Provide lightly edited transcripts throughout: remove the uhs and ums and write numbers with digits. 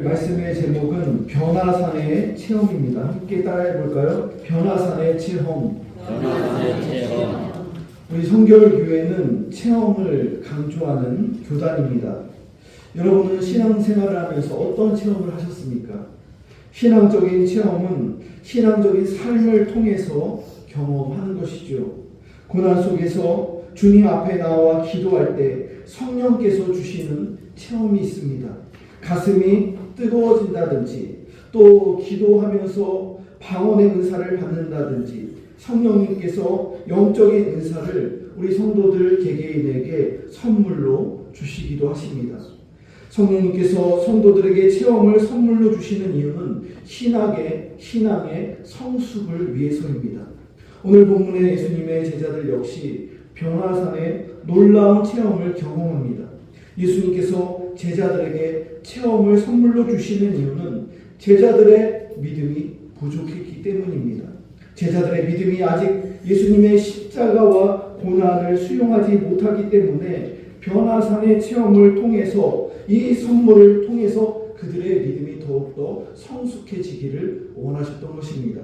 말씀의 제목은 변화산의 체험입니다. 함께 따라해 볼까요? 변화산의 체험. 우리 성결교회는 체험을 강조하는 교단입니다. 여러분은 신앙생활을 하면서 어떤 체험을 하셨습니까? 신앙적인 체험은 신앙적인 삶을 통해서 경험하는 것이죠. 고난 속에서 주님 앞에 나와 기도할 때 성령께서 주시는 체험이 있습니다. 가슴이 뜨거워진다든지 또 기도하면서 방언의 은사를 받는다든지 성령님께서 영적인 은사를 우리 성도들 개개인에게 선물로 주시기도 하십니다. 성령님께서 성도들에게 체험을 선물로 주시는 이유는 신앙의 성숙을 위해서입니다. 오늘 본문의 예수님의 제자들 역시 변화산의 놀라운 체험을 경험합니다. 예수님께서 제자들에게 체험을 선물로 주시는 이유는 제자들의 믿음이 부족했기 때문입니다. 제자들의 믿음이 아직 예수님의 십자가와 고난을 수용하지 못하기 때문에 변화산의 체험을 통해서 이 선물을 통해서 그들의 믿음이 더욱더 성숙해지기를 원하셨던 것입니다.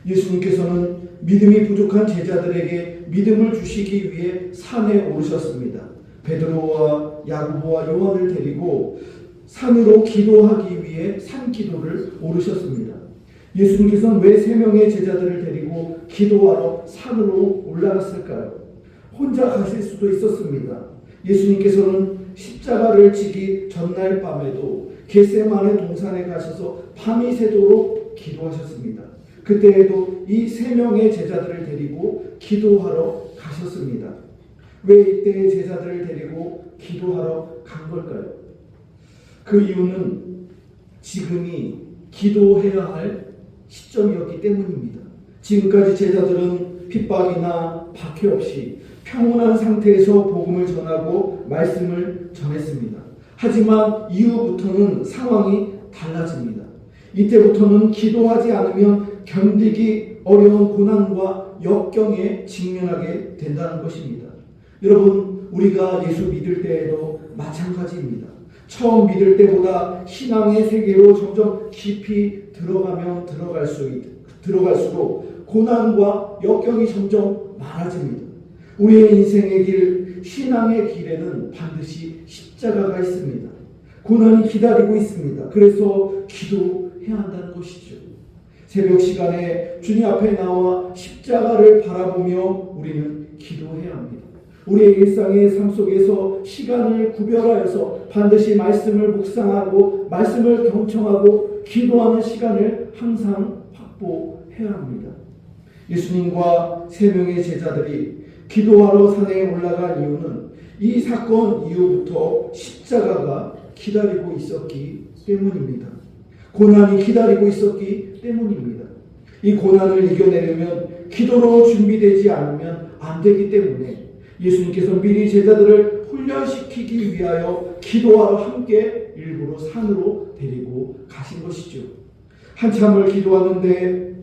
예수님께서는 믿음이 부족한 제자들에게 믿음을 주시기 위해 산에 오르셨습니다. 베드로와 야고보와 요한을 데리고 산으로 기도하기 위해 산기도를 오르셨습니다. 예수님께서는 왜 3명의 제자들을 데리고 기도하러 산으로 올라갔을까요? 혼자 가실 수도 있었습니다. 예수님께서는 십자가를 지기 전날 밤에도 겟세마네 동산에 가셔서 밤이 새도록 기도하셨습니다. 그때에도 이 3명의 제자들을 데리고 기도하러 가셨습니다. 왜 이때 제자들을 데리고 기도하러 간 걸까요? 그 이유는 지금이 기도해야 할 시점이었기 때문입니다. 지금까지 제자들은 핍박이나 박해 없이 평온한 상태에서 복음을 전하고 말씀을 전했습니다. 하지만 이후부터는 상황이 달라집니다. 이때부터는 기도하지 않으면 견디기 어려운 고난과 역경에 직면하게 된다는 것입니다. 여러분, 우리가 예수 믿을 때에도 마찬가지입니다. 처음 믿을 때보다 신앙의 세계로 점점 깊이 들어가면 들어갈수록 고난과 역경이 점점 많아집니다. 우리의 인생의 길, 신앙의 길에는 반드시 십자가가 있습니다. 고난이 기다리고 있습니다. 그래서 기도해야 한다는 것이죠. 새벽 시간에 주님 앞에 나와 십자가를 바라보며 우리는 기도해야 합니다. 우리의 일상의 삶 속에서 시간을 구별하여서 반드시 말씀을 묵상하고 말씀을 경청하고 기도하는 시간을 항상 확보해야 합니다. 예수님과 3명의 제자들이 기도하러 산에 올라간 이유는 이 사건 이후부터 십자가가 기다리고 있었기 때문입니다. 고난이 기다리고 있었기 때문입니다. 이 고난을 이겨내려면 기도로 준비되지 않으면 안 되기 때문에 예수님께서 미리 제자들을 훈련시키기 위하여 기도하러 함께 일부러 산으로 데리고 가신 것이죠. 한참을 기도하는데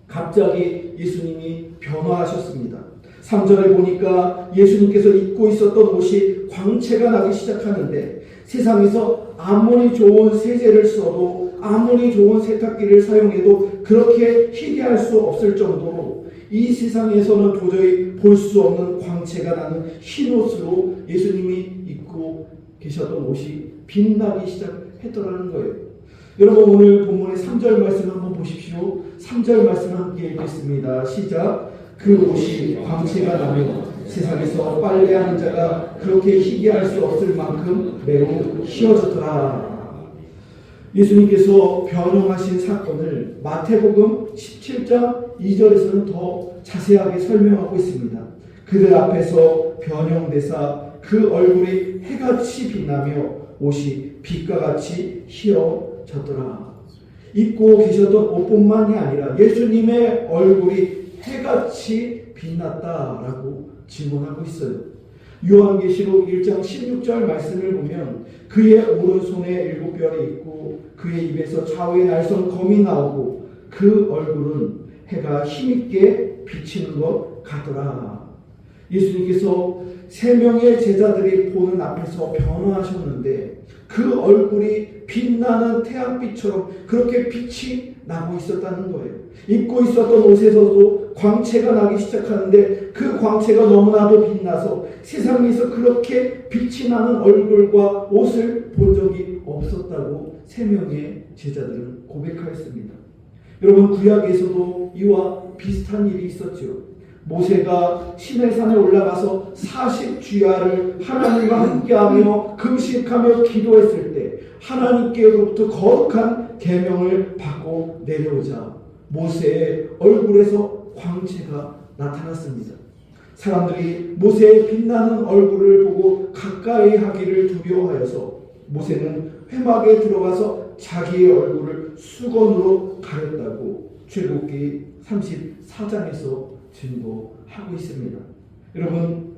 갑자기 예수님이 변화하셨습니다. 3절에 보니까 예수님께서 입고 있었던 옷이 광채가 나기 시작하는데 세상에서 아무리 좋은 세제를 써도 아무리 좋은 세탁기를 사용해도 그렇게 희게 할 수 없을 정도로 이 세상에서는 도저히 볼 수 없는 광채가 나는 흰 옷으로 예수님이 입고 계셨던 옷이 빛나기 시작했더라는 거예요. 여러분, 오늘 본문의 3절 말씀 한번 보십시오. 3절 말씀 함께 읽겠습니다. 시작. 그 옷이 광채가 나며 세상에서 빨래하는 자가 그렇게 희게 할 수 없을 만큼 매우 희어졌더라. 예수님께서 변형하신 사건을 마태복음 17장 2절에서는 더 자세하게 설명하고 있습니다. 그들 앞에서 변형되사 그 얼굴이 해같이 빛나며 옷이 빛과 같이 희어졌더라. 입고 계셨던 옷뿐만이 아니라 예수님의 얼굴이 해같이 빛났다라고 증언하고 있어요. 요한계시록 1장 16절 말씀을 보면 그의 오른손에 7별이 있고 그의 입에서 좌우에 날선 검이 나오고 그 얼굴은 해가 힘있게 비치는 것 같더라. 예수님께서 3명의 제자들이 보는 앞에서 변화하셨는데 그 얼굴이 빛나는 태양빛처럼 그렇게 빛이 나고 있었다는 거예요. 입고 있었던 옷에서도 광채가 나기 시작하는데 그 광채가 너무나도 빛나서 세상에서 그렇게 빛이 나는 얼굴과 옷을 본 적이 없었다고 3명의 제자들은 고백하였습니다. 여러분, 구약에서도 이와 비슷한 일이 있었죠. 모세가 시내산에 올라가서 40주야를 하나님과 함께하며 금식하며 기도했을 때 하나님께로부터 거룩한 계명을 받고 내려오자 모세의 얼굴에서 광채가 나타났습니다. 사람들이 모세의 빛나는 얼굴을 보고 가까이 하기를 두려워하여서 모세는 회막에 들어가서 자기의 얼굴을 수건으로 가렸다고 출애굽기 34장에서 증거하고 있습니다. 여러분,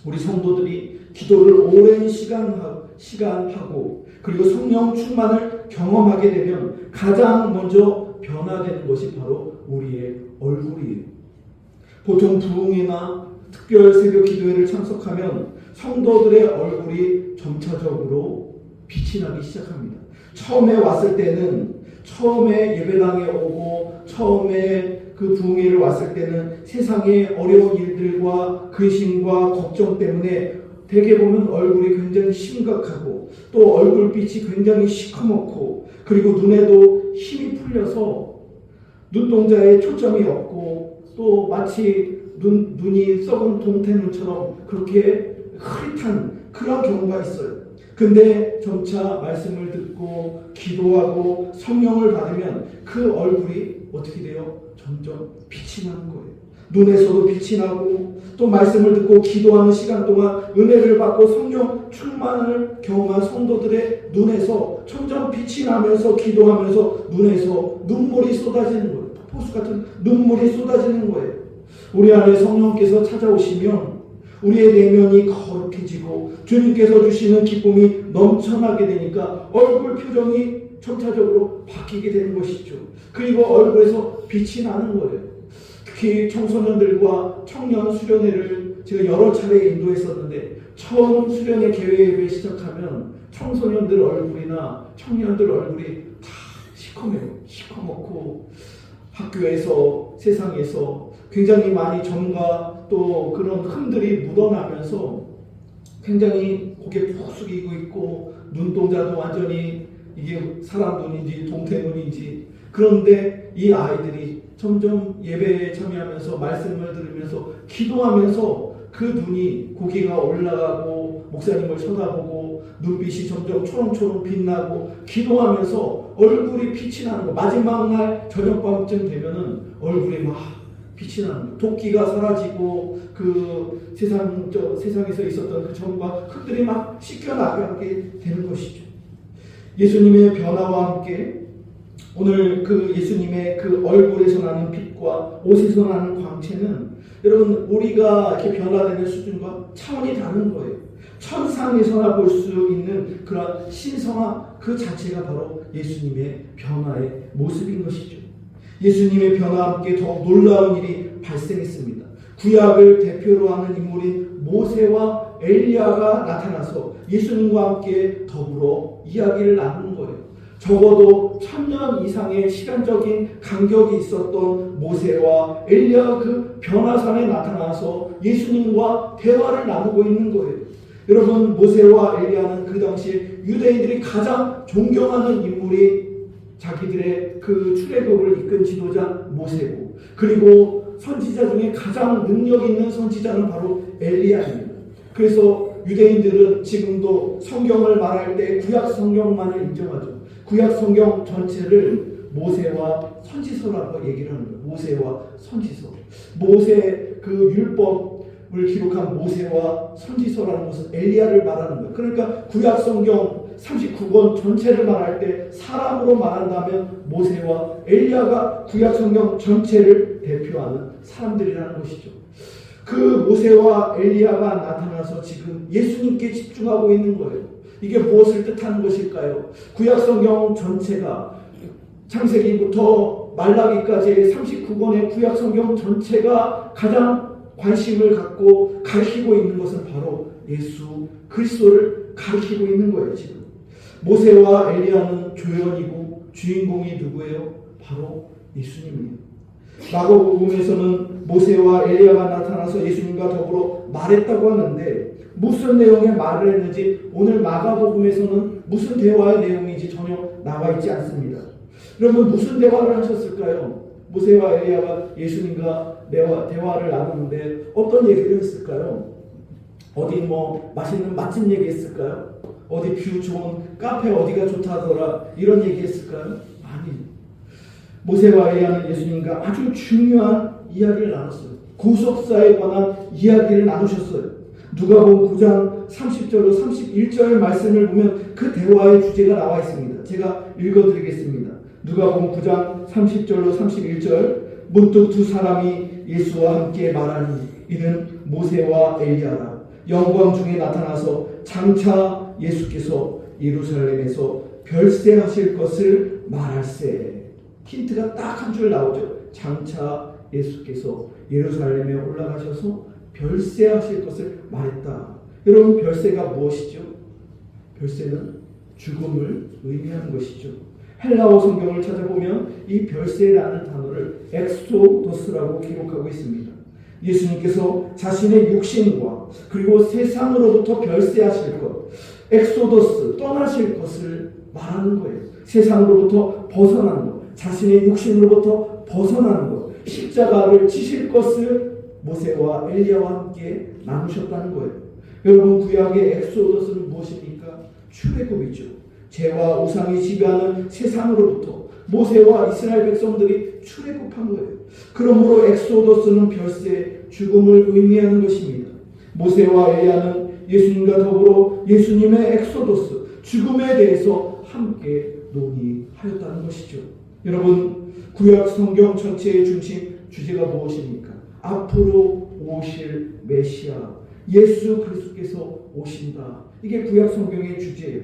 우리 성도들이 기도를 오랜 시간 하고 그리고 성령 충만을 경험하게 되면 가장 먼저 변화되는 것이 바로 우리의 얼굴이에요. 보통 부흥회나 특별 새벽 기도회를 참석하면 성도들의 얼굴이 점차적으로 빛이 나기 시작합니다. 처음에 왔을 때는 처음에 예배당에 오고 처음에 그 부흥회를 왔을 때는 세상의 어려운 일들과 근심과 걱정 때문에 대개 보면 얼굴이 굉장히 심각하고 또 얼굴빛이 굉장히 시커멓고 그리고 눈에도 힘이 풀려서 눈동자에 초점이 없고 또 마치 눈이 썩은 동태눈처럼 그렇게 흐릿한 그런 경우가 있어요. 근데 점차 말씀을 듣고 기도하고 성령을 받으면 그 얼굴이 어떻게 돼요? 점점 빛이 나는 거예요. 눈에서도 빛이 나고 또 말씀을 듣고 기도하는 시간 동안 은혜를 받고 성령 충만을 경험한 성도들의 눈에서 점점 빛이 나면서 기도하면서 눈에서 눈물이 쏟아지는 거예요. 폭포수 같은 눈물이 쏟아지는 거예요. 우리 안에 성령께서 찾아오시면 우리의 내면이 거룩해지고 주님께서 주시는 기쁨이 넘쳐나게 되니까 얼굴 표정이 점차적으로 바뀌게 되는 것이죠. 그리고 얼굴에서 빛이 나는 거예요. 특히 청소년들과 청년 수련회를 제가 여러 차례 인도했었는데 처음 수련회 개회 예배 시작하면 청소년들 얼굴이나 청년들 얼굴이 다 시커멓고 학교에서 세상에서 굉장히 많이 점과 또 그런 흠들이 묻어나면서 굉장히 고개 푹 숙이고 있고 눈동자도 완전히 이게 사람 눈인지 동태 눈인지 그런데 이 아이들이 점점 예배에 참여하면서 말씀을 들으면서 기도하면서 그 눈이 고개가 올라가고 목사님을 쳐다보고 눈빛이 점점 초롱초롱 빛나고 기도하면서 얼굴이 빛이 나는 거. 마지막 날 저녁밤쯤 되면은 얼굴이 막 빛이 나는 거. 도끼가 사라지고 그 세상에서 있었던 그 점과 흙들이 막 씻겨나가게 되는 것이죠. 예수님의 변화와 함께 오늘 그 예수님의 그 얼굴에서 나는 빛과 옷에서 나는 광채는 여러분 우리가 이렇게 변화되는 수준과 차원이 다른 거예요. 천상에서나 볼 수 있는 그런 신성화 그 자체가 바로 예수님의 변화의 모습인 것이죠. 예수님의 변화와 함께 더욱 놀라운 일이 발생했습니다. 구약을 대표로 하는 인물인 모세와 엘리야가 나타나서 예수님과 함께 더불어 이야기를 나누는 거예요. 적어도 1000년 이상의 시간적인 간격이 있었던 모세와 엘리야가 그 변화산에 나타나서 예수님과 대화를 나누고 있는 거예요. 여러분, 모세와 엘리야는 그 당시 유대인들이 가장 존경하는 인물이 자기들의 그 출애굽을 이끈 지도자 모세고, 그리고 선지자 중에 가장 능력 있는 선지자는 바로 엘리야입니다. 그래서 유대인들은 지금도 성경을 말할 때 구약 성경만을 인정하죠. 구약 성경 전체를 모세와 선지서라고 얘기를 하는 거예요. 모세와 선지서. 모세 그 율법을 기록한 모세와 선지서라는 것은 엘리야를 말하는 거예요. 그러니까 구약 성경 39권 전체를 말할 때 사람으로 말한다면 모세와 엘리야가 구약 성경 전체를 대표하는 사람들이라는 것이죠. 그 모세와 엘리야가 나타나서 지금 예수님께 집중하고 있는 거예요. 이게 무엇을 뜻하는 것일까요? 구약 성경 전체가 창세기부터 말라기까지의 39권의 구약 성경 전체가 가장 관심을 갖고 가르치고 있는 것은 바로 예수 그리스도를 가르치고 있는 거예요. 지금 모세와 엘리야는 조연이고 주인공이 누구예요? 바로 예수님이에요. 마가복음에서는 모세와 엘리야가 나타나서 예수님과 더불어 말했다고 하는데 무슨 내용의 말을 했는지 오늘 마가복음에서는 무슨 대화의 내용인지 전혀 나와 있지 않습니다. 여러분 무슨 대화를 하셨을까요? 모세와 엘리야가 예수님과 대화를 나누는데 어떤 얘기를 했을까요? 어디 맛있는 맛집 얘기했을까요? 어디 뷰 좋은 카페 어디가 좋다더라 이런 얘기했을까요? 아니, 모세와 엘리야는 예수님과 아주 중요한 이야기를 나눴어요. 구속사에 관한 이야기를 나누셨어요. 누가복음 9장 30절로 31절 말씀을 보면 그 대화의 주제가 나와 있습니다. 제가 읽어드리겠습니다. 누가복음 9장 30절로 31절 문득 두 사람이 예수와 함께 말하니 이는 모세와 엘리야라. 영광 중에 나타나서 장차 예수께서 예루살렘에서 별세하실 것을 말할세. 힌트가 딱 한 줄 나오죠. 장차 예수께서 예루살렘에 올라가셔서 별세하실 것을 말했다. 여러분 별세가 무엇이죠? 별세는 죽음을 의미하는 것이죠. 헬라어 성경을 찾아보면 이 별세라는 단어를 엑소도스라고 기록하고 있습니다. 예수님께서 자신의 육신과 그리고 세상으로부터 별세하실 것, 엑소도스, 떠나실 것을 말하는 거예요. 세상으로부터 벗어나는 것, 자신의 육신으로부터 벗어나는 것, 십자가를 지실 것을 모세와 엘리야와 함께 나누셨다는 거예요. 여러분 구약의 엑소도스는 무엇입니까? 출애굽이죠. 죄와 우상이 지배하는 세상으로부터 모세와 이스라엘 백성들이 출애굽한 거예요. 그러므로 엑소도스는 별세, 죽음을 의미하는 것입니다. 모세와 엘리야는 예수님과 더불어 예수님의 엑소도스, 죽음에 대해서 함께 논의하였다는 것이죠. 여러분 구약 성경 전체의 중심 주제가 무엇입니까? 앞으로 오실 메시아 예수 그리스도께서 오신다. 이게 구약 성경의 주제예요.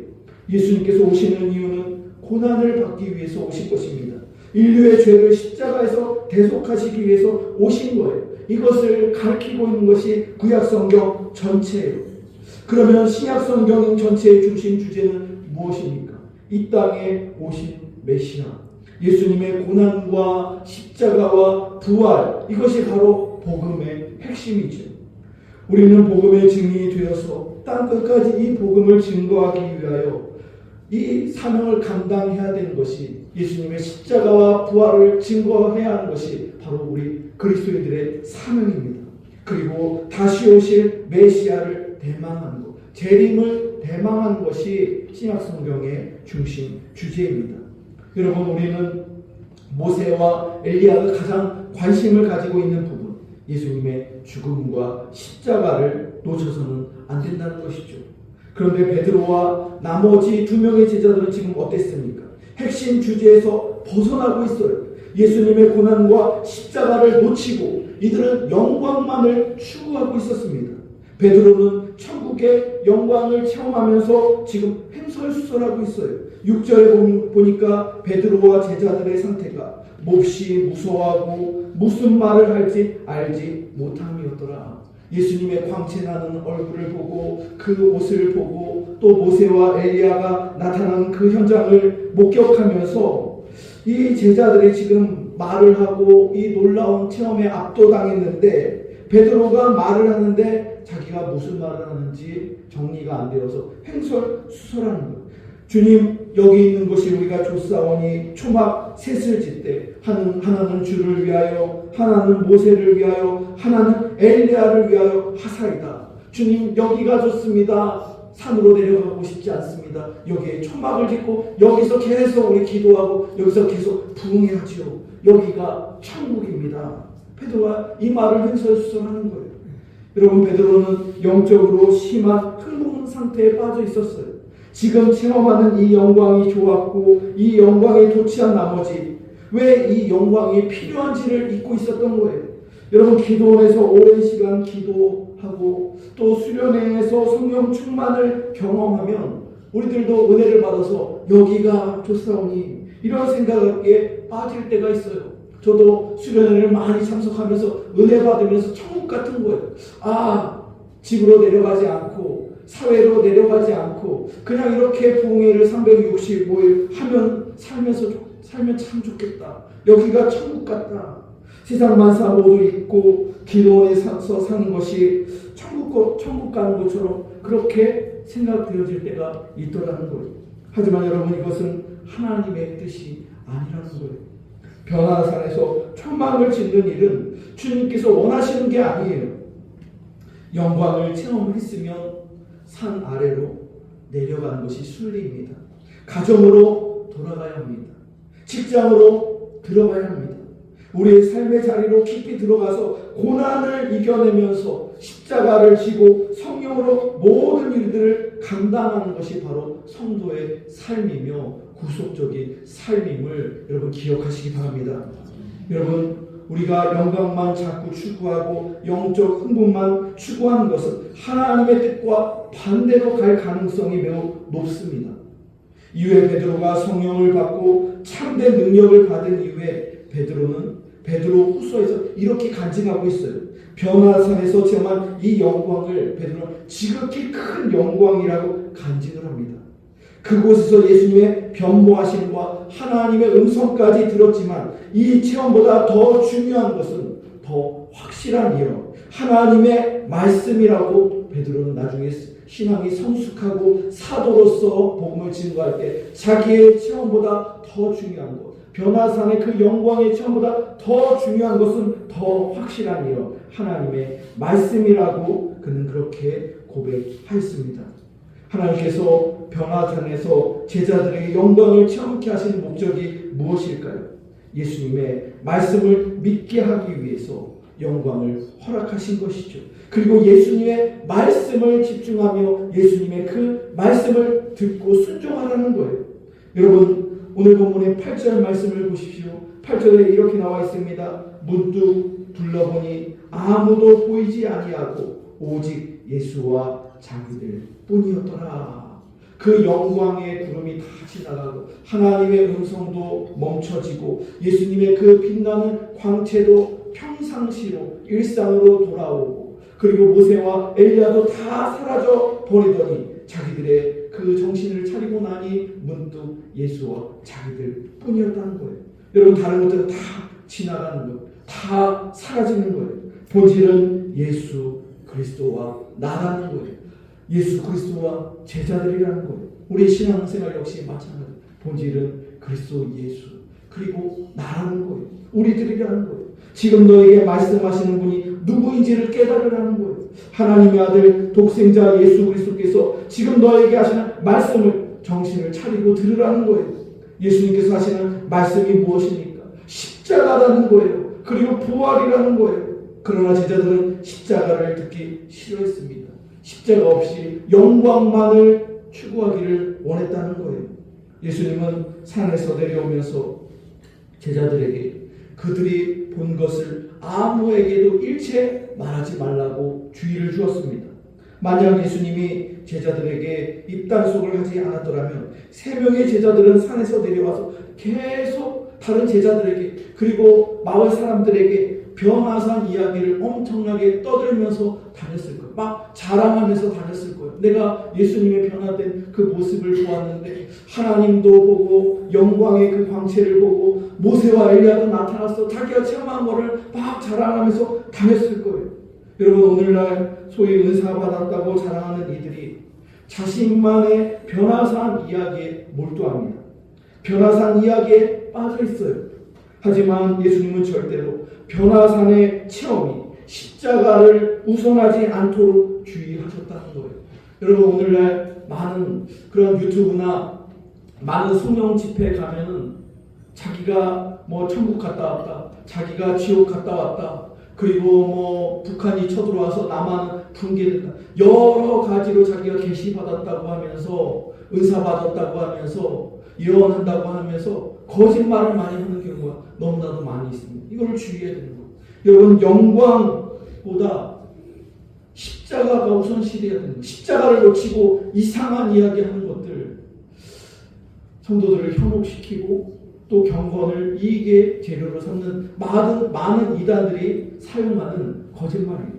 예수님께서 오시는 이유는 고난을 받기 위해서 오신 것입니다. 인류의 죄를 십자가에서 대속하시기 위해서 오신 거예요. 이것을 가르치고 있는 것이 구약 성경 전체예요. 그러면 신약 성경 전체의 중심 주제는 무엇입니까? 이 땅에 오신 메시아, 예수님의 고난과 십자가와 부활, 이것이 바로 복음의 핵심이죠. 우리는 복음의 증인이 되어서 땅 끝까지 이 복음을 증거하기 위하여 이 사명을 감당해야 되는 것이 예수님의 십자가와 부활을 증거해야 하는 것이 바로 우리 그리스도인들의 사명입니다. 그리고 다시 오실 메시아를 대망하는 것, 재림을 대망하는 것이 신약 성경의 중심 주제입니다. 여러분 우리는 모세와 엘리야가 가장 관심을 가지고 있는 부분, 예수님의 죽음과 십자가를 놓쳐서는 안 된다는 것이죠. 그런데 베드로와 나머지 두 명의 제자들은 지금 어땠습니까? 핵심 주제에서 벗어나고 있어요. 예수님의 고난과 십자가를 놓치고 이들은 영광만을 추구하고 있었습니다. 베드로는 천국의 영광을 체험하면서 지금 횡설수설하고 있어요. 6절에 보니까 베드로와 제자들의 상태가 몹시 무서워하고 무슨 말을 할지 알지 못함이었더라. 예수님의 광채나는 얼굴을 보고 그 옷을 보고 또 모세와 엘리야가 나타난 그 현장을 목격하면서 이 제자들이 지금 말을 하고 이 놀라운 체험에 압도당했는데 베드로가 말을 하는데 자기가 무슨 말을 하는지 정리가 안 되어서 횡설수설하는 거예요. 주님 여기 있는 곳이 우리가 좁사오니 초막 셋을 짓되 하나는 주를 위하여 하나는 모세를 위하여 하나는 엘리야를 위하여 하사이다. 주님 여기가 좋습니다. 산으로 내려가고 싶지 않습니다. 여기에 초막을 짓고 여기서 계속 우리 기도하고 여기서 계속 부흥해야지요. 여기가 천국입니다. 베드로가 이 말을 횡설수설하는 거예요. 여러분 베드로는 영적으로 심한 흥분 상태에 빠져 있었어요. 지금 체험하는 이 영광이 좋았고 이 영광에 도취한 나머지 왜 이 영광이 필요한지를 잊고 있었던 거예요. 여러분 기도원에서 오랜 시간 기도하고 또 수련회에서 성령 충만을 경험하면 우리들도 은혜를 받아서 여기가 좋사오니 이런 생각에 빠질 때가 있어요. 저도 수련회를 많이 참석하면서 은혜 받으면서 천국 같은 거예요. 집으로 내려가지 않고 사회로 내려가지 않고 그냥 이렇게 부흥회를 365일 하면 살면 참 좋겠다. 여기가 천국 같다. 세상 만사 모두 잊고 기도원에 서서 사는 것이 천국 가는 것처럼 그렇게 생각되어질 때가 있더라는 거예요. 하지만 여러분, 이것은 하나님의 뜻이 아니라는 거예요. 변화산에서 초막을 짓는 일은 주님께서 원하시는 게 아니에요. 영광을 체험했으면 산 아래로 내려가는 것이 순리입니다. 가정으로 돌아가야 합니다. 직장으로 들어가야 합니다. 우리의 삶의 자리로 깊이 들어가서 고난을 이겨내면서 십자가를 지고 성령으로 모든 일들을 감당하는 것이 바로 성도의 삶이며 구속적인 삶임을 여러분 기억하시기 바랍니다. 여러분, 우리가 영광만 자꾸 추구하고 영적 흥분만 추구하는 것은 하나님의 뜻과 반대로 갈 가능성이 매우 높습니다. 이후에 베드로가 성령을 받고 참된 능력을 받은 이후에 베드로 후서에서 이렇게 간증하고 있어요. 변화산에서 체험한 이 영광을 베드로는 지극히 큰 영광이라고 간증을 합니다. 그곳에서 예수님의 변모하심과 하나님의 음성까지 들었지만 이 체험보다 더 중요한 것은 더 확실한 하나님의 말씀이라고 베드로는 나중에 신앙이 성숙하고 사도로서 복음을 증거할 때 자기의 체험보다 더 중요한 것, 변화산의 그 영광의 체험보다 더 중요한 것은 더 확실한 하나님의 말씀이라고 그는 그렇게 고백하였습니다. 하나님께서 변화산에서 제자들에게 영광을 체험케 하시는 목적이 무엇일까요? 예수님의 말씀을 믿게 하기 위해서 영광을 허락하신 것이죠. 그리고 예수님의 말씀을 집중하며 예수님의 그 말씀을 듣고 순종하라는 거예요. 여러분, 오늘 본문의 8절 말씀을 보십시오. 8절에 이렇게 나와 있습니다. 문득 둘러보니 아무도 보이지 아니하고 오직 예수와 자기들 뿐이었더라. 그 영광의 구름이 다 지나가고 하나님의 음성도 멈춰지고 예수님의 그 빛나는 광채도 평상시로 일상으로 돌아오고 그리고 모세와 엘리야도 다 사라져 버리더니 자기들의 그 정신을 차리고 나니 문득 예수와 자기들 뿐이었다는 거예요. 여러분, 다른 것들은 다 지나가는 거예요. 다 사라지는 거예요. 본질은 예수 그리스도와 나라는 거예요. 예수 그리스도와 제자들이라는 거예요. 우리 신앙생활 역시 마찬가지. 본질은 그리스도 예수 그리고 나라는 거예요. 우리들이라는 거예요. 지금 너에게 말씀하시는 분이 누구인지를 깨달으라는 거예요. 하나님의 아들 독생자 예수 그리스도께서 지금 너에게 하시는 말씀을 정신을 차리고 들으라는 거예요. 예수님께서 하시는 말씀이 무엇입니까? 십자가라는 거예요. 그리고 부활이라는 거예요. 그러나 제자들은 십자가를 듣기 싫어했습니다. 십자가 없이 영광만을 추구하기를 원했다는 거예요. 예수님은 산에서 내려오면서 제자들에게 그들이 본 것을 아무에게도 일체 말하지 말라고 주의를 주었습니다. 만약 예수님이 제자들에게 입단속을 하지 않았더라면 3명의 제자들은 산에서 내려와서 계속 다른 제자들에게 그리고 마을 사람들에게 변화산 이야기를 엄청나게 떠들면서 다녔을 거예요. 막 자랑하면서 다녔을 거예요. 내가 예수님의 변화된 그 모습을 보았는데 하나님도 보고 영광의 그 광채를 보고 모세와 엘리야도 나타났어. 자기가 체험한 거를 막 자랑하면서 다녔을 거예요. 여러분, 오늘날 소위 은사 받았다고 자랑하는 이들이 자신만의 변화산 이야기에 몰두합니다. 변화산 이야기에 빠져 있어요. 하지만 예수님은 절대로 변화산의 체험이 십자가를 우선하지 않도록 주의하셨다는 거예요. 여러분, 오늘날 많은 그런 유튜브나 많은 성령 집회 가면은 자기가 뭐 천국 갔다 왔다, 자기가 지옥 갔다 왔다, 그리고 뭐 북한이 쳐들어와서 남한은 붕괴된다, 여러 가지로 자기가 계시 받았다고 하면서 은사 받았다고 하면서 예언한다고 하면서 거짓말을 많이 하는 경우가 너무나도 많이 있습니다. 이걸 주의해야 되는 거예요. 여러분, 영광보다 십자가가 우선시돼야 되는 거예요. 십자가를 놓치고 이상한 이야기하는 것들, 성도들을 현혹시키고 또 또 경건을 이익의 재료로 삼는 많은 이단들이 사용하는 거짓말이에요.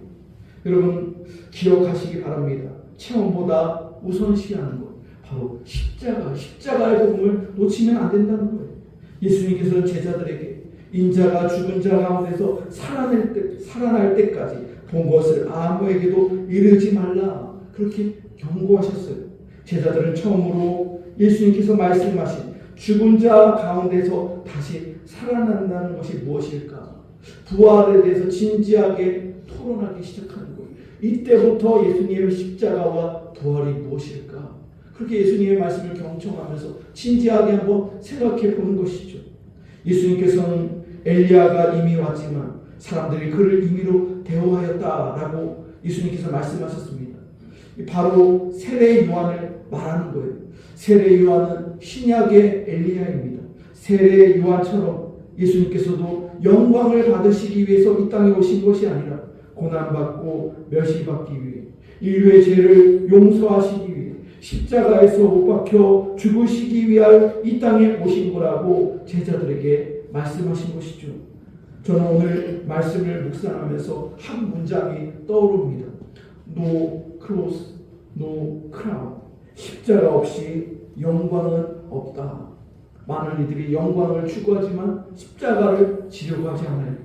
여러분 기억하시기 바랍니다. 체험보다 우선시하는 것 바로 십자가의 복음을 놓치면 안 된다는 거예요. 예수님께서는 제자들에게 인자가 죽은 자 가운데서 살아날 때까지 본 것을 아무에게도 이르지 말라 그렇게 경고하셨어요. 제자들은 처음으로 예수님께서 말씀하신 죽은 자 가운데서 다시 살아난다는 것이 무엇일까? 부활에 대해서 진지하게 토론하기 시작하는 거예요. 이때부터 예수님의 십자가와 부활이 무엇일까? 그렇게 예수님의 말씀을 경청하면서 진지하게 한번 생각해 보는 것이죠. 예수님께서는 엘리야가 이미 왔지만 사람들이 그를 임의로 대우하였다라고 예수님께서 말씀하셨습니다. 바로 세례 요한을 말하는 거예요. 세례 요한은 신약의 엘리야입니다. 세례 요한처럼 예수님께서도 영광을 받으시기 위해서 이 땅에 오신 것이 아니라 고난받고 멸시받기 위해 인류의 죄를 용서하시기 위해 십자가에서 못 박혀 죽으시기 위하여 이 땅에 오신 거라고 제자들에게 말씀하신 것이죠. 저는 오늘 말씀을 묵상하면서 한 문장이 떠오릅니다. No cross, no crown. 십자가 없이 영광은 없다. 많은 이들이 영광을 추구하지만 십자가를 지려고 하지 않아요.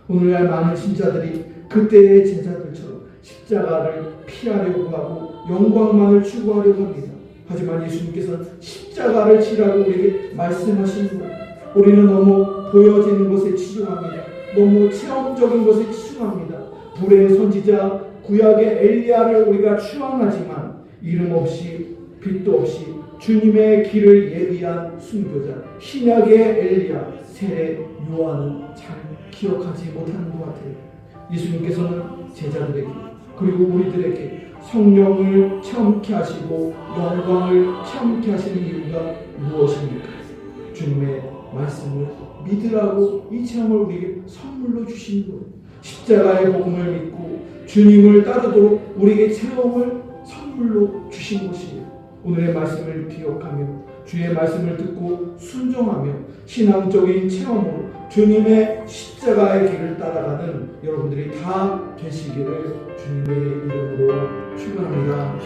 오늘날 많은 신자들이 그때의 제자들처럼 십자가를 피하려고 하고 영광만을 추구하려고 합니다. 하지만 예수님께서는 십자가를 지라고 우리에게 말씀하시는 거예요. 우리는 너무 보여지는 것에 치중합니다. 너무 체험적인 것에 치중합니다. 불의 선지자 구약의 엘리야를 우리가 추앙하지만 이름 없이 빛도 없이 주님의 길을 예비한 순교자 신약의 엘리야 세례 요한은 잘 기억하지 못하는 것 같아요. 예수님께서는 제자들에게 그리고 우리들에게 성령을 체험케 하시고 영광을 체험케 하시는 이유가 무엇입니까? 주님의 말씀을 믿으라고 이 체험을 우리에게 선물로 주신 거예요. 십자가의 복음을 믿고 주님을 따르도록 우리에게 체험을 선물로 주신 것이에요. 오늘의 말씀을 기억하며 주의 말씀을 듣고 순종하며 신앙적인 체험으로 주님의 십자가의 길을 따라가는 여러분들이 다 되시기를 주님의 이름으로 축원합니다.